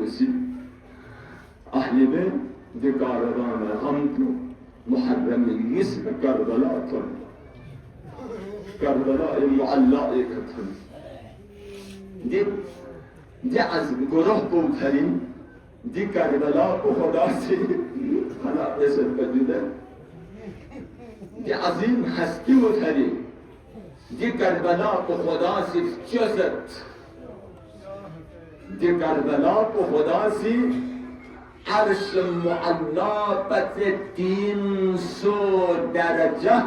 بسی اهلی به کاروان غم محرم نیست به کربلا تن کربلا معلقه کتن دی از گروه بودترین دی کربلا و خدا سی خلاقه سر بجوده دی عظیم هستی بودترین دی کربلا و خدا سی جزد دی کربلا و خدا سی عرش معلا بت 300 درجه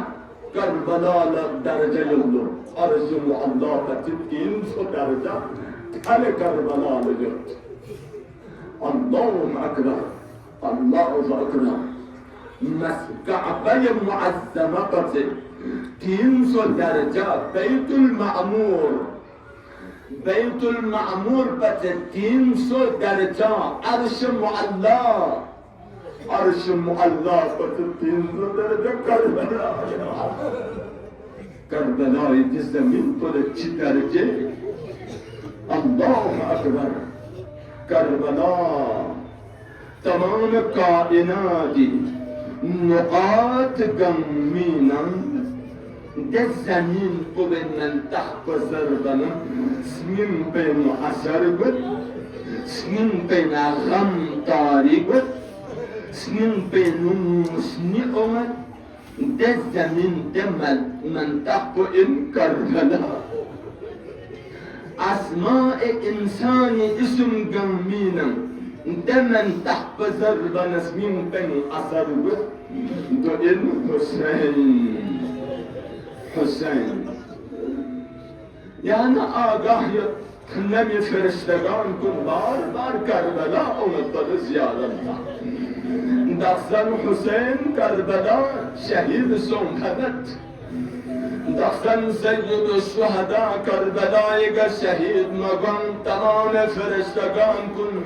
کربلا درجه یولو عرش معلا بت 300 درجه تل کربلا لجد اللهم اکبر الله اکبر کعبه معظمه بت 300 درجه بیت المعمور بت 300 درجه عرش معلا بت 300 درجه کربلای دی زمین پر چی درجه الله اکبر کربلا تمام کائناتی نقاط غمینم ده زمین کو به من تحت ضربنا سمین بین اثر بود سمین بین غم تاری بود سمین بین مسنی اومد ده زمین ده من تحت این کربلا اسماء انسانی اسم غمینم ده من تحت ضربنا سمین بین اثر بود دو این حسین یعنی آگاهی نمی فرشتگان کن بار کربلا اومد زیارتها دستن حسین کربلا شهید سنخدت دستن سید الشهدا کربلای که شهید مگن تمام فرشتگان کن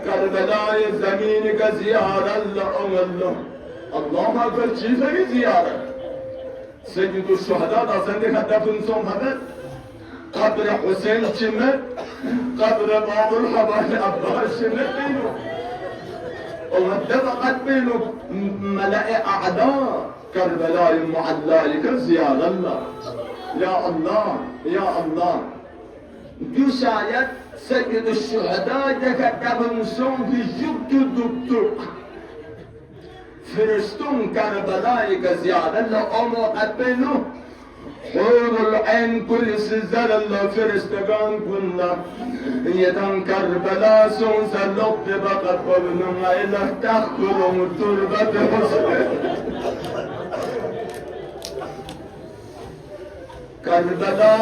کربلای زمین که زیارت اومد الله اکبر چیزی زیارت سيد الشهداء دستن خدفتون سنخدت قبر حسين شمت قبر باب الحبايب عباس شمت بينه واتفقت بينه ملأ أعداء كربلاء المعلى كزيار الله يا الله يا الله دو شاید سید الشهداء دکتبن سون في جبت دکتر فرستون کربلای که زیاده لعامو قد بینو حور العین كل سزال الله فرستگان كنا يدن كربلا سون سلوك بقت قبلنا إله تأخذهم التربة حسن کربلا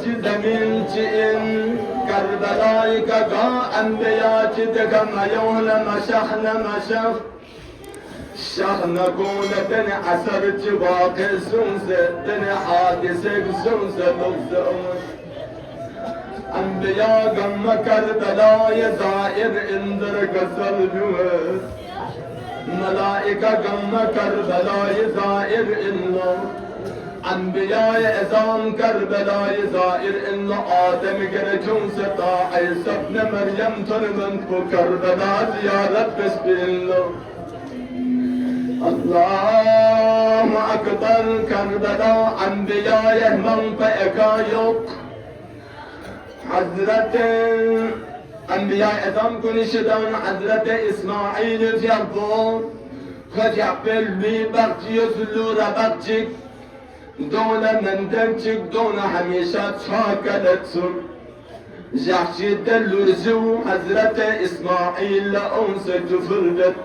چی زمین چی این کربلای که گا انبیا چی دکم ایون مشخ شخ نکون تن اثر چی واقع سونسه تن حادثه سونسه لفظ انبیا گم کربلای زائر اندر گسل جوه ملائکه گم کربلای زائر اندر انبیاء ازام کربلای زائر ان آدم گرچون ستا عیسی ابن مریم تنمن کو کربلا زیارت بس بالله الله اکبر کربلا انبیاء منطقه yok حضرت انبیاء ازام کنشدن حضرت اسماعیل جبار خجعبل بی بخشی سلو ربطچک دون مندمچک دون همیشه چاکلت سن جحشی دلورزو حضرت اسماعیل اونس جفردت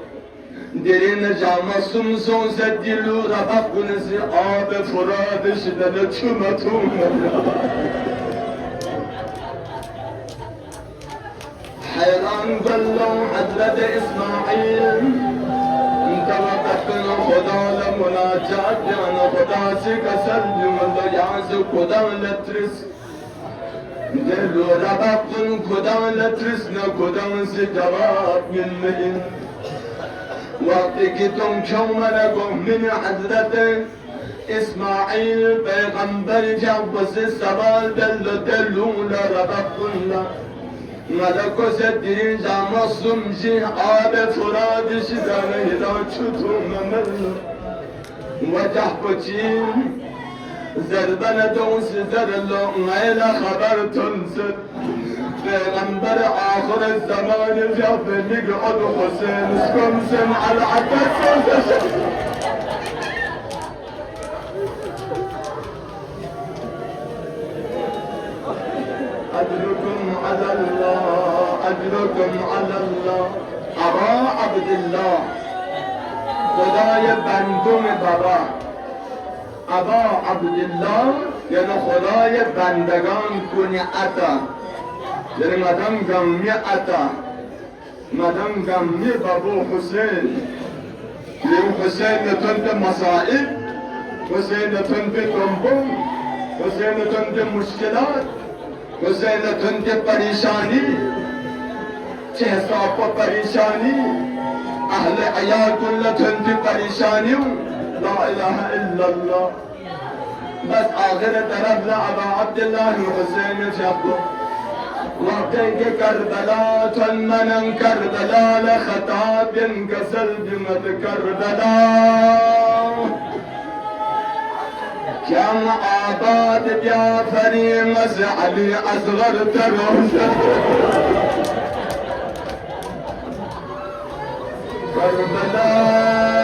درین جامع سمسون زدیلو ربق کنزی آب فرادش دل چمتون حیران بلو حضرت اسماعیل توقف کن خدا لمناجات جانا خدا سے کسل جمل یاز خدا لترس دلو ربق کن خدا لترس نہ خدا سے جواب من وقتی کہ تم چومن گم من حضرت اسماعیل پیغمبر جب سے سوال دلو لربق کن ملك سدين جام الصمجي آل فراد شدانه لا چطور ممل وجه بچين زربن دونس زرلو غير خبر تنسد پیغمبر آخر الزمان جاب نقعد حسين اسكمسن على عكس أجركم على الله أجركم على الله أبا عبد الله خدای بندم بابا ابا عبدالله یعنی خدای بندگان کنی عطا یعنی مدام گمی عطا مدام گمی بابو حسین یعنی حسین نتونت مسائل حسین نتونت دنبون حسین نتونت مشکلات حسین نتونت پریشانی چه حساب پریشانی اهل عیال کلتونت پریشانی لا اله الا الله بس آخر طرف ابا عبدالله الحسين جابو وقتك كربلاء تنمن كربلاء لخطاب ينكسل بمد كربلاء كم آباد بيا فريم علي أصغر تروس كربلاء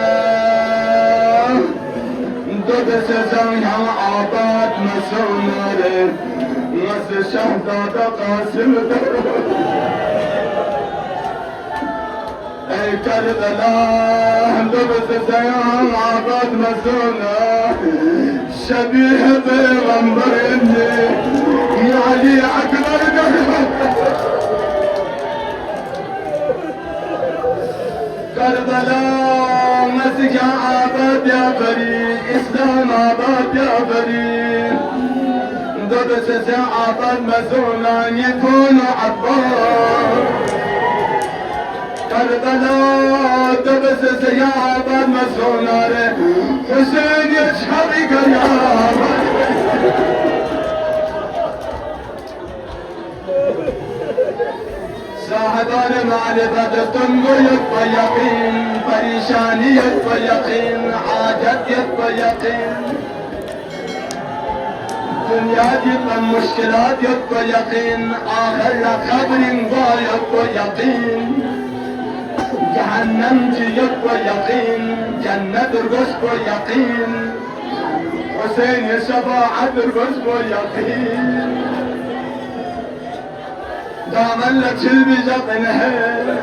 دود سزن هم آباد مسونر مس شهزاد قاسم ای کربلا دود سزن هم آباد مسونر شبیه پیغمبر انی علی اکبر کربلا مسجد آباد یا فرید اسلام آباد یا فرید دود سزن آباد مسونان یکون عباد کربلا دود سزن آباد مسونان حسین یشهبی قیامت صاحبان معرفت تنگویت و یقین پریشانیت و یقین حاجتیت و یقین دنیایت و مشکلاتیت و یقین آخر خبرین بایت و یقین جهنم جیت و یقین جنت رگس و یقین حسین شفاعت رگس و یقین دامن لچل بجقن ہے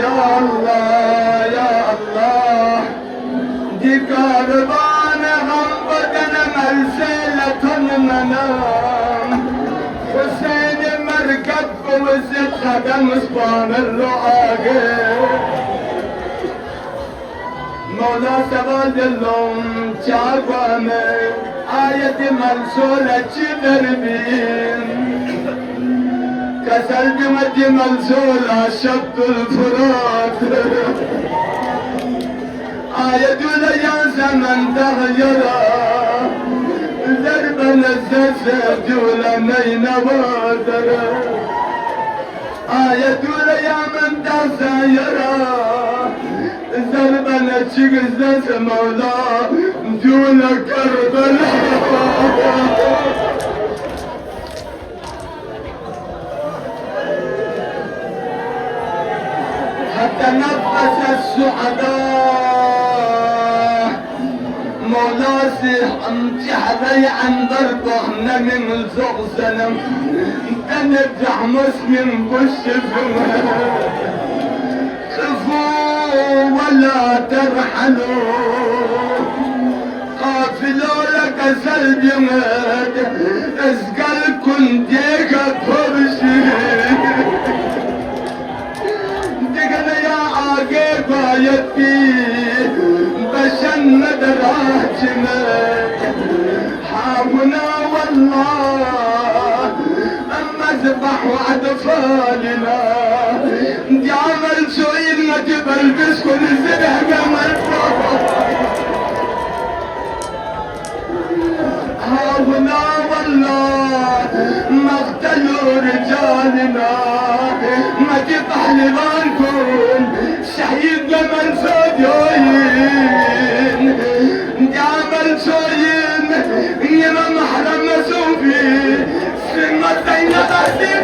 یا اللہ یا اللہ دی کاروان غم بدن مرسلتن منام حسین مرکب کو وزد قدم اسبان الرعاگے مولا سوال دلوں چاگوانے آیت منصورة چدر بین كسل بمد منزولة شط الفرات آية يا زمن تغيرا درب الزلزال ولا نين وادرا آية يا من تغيرا درب الزلزال مولا دون كربلاء تنفس السعداء مولاسي امتحني عن ضربهن من الزغزلم تنجح مسلم بالشفوة خفوا ولا ترحلوا قافلوا لك سلبي اسقل كنتيك فرشي بايتي بشن دراجنا حاونا والله مذبح اطفالنا دي عمل سويد ما تبلبس كل زرع جمال حاونا والله الله مقتلوا رجالنا ما تطحلبانكم شهيد جمل سوديين جمل سوين يما محرم نسوفي سمتين تحتي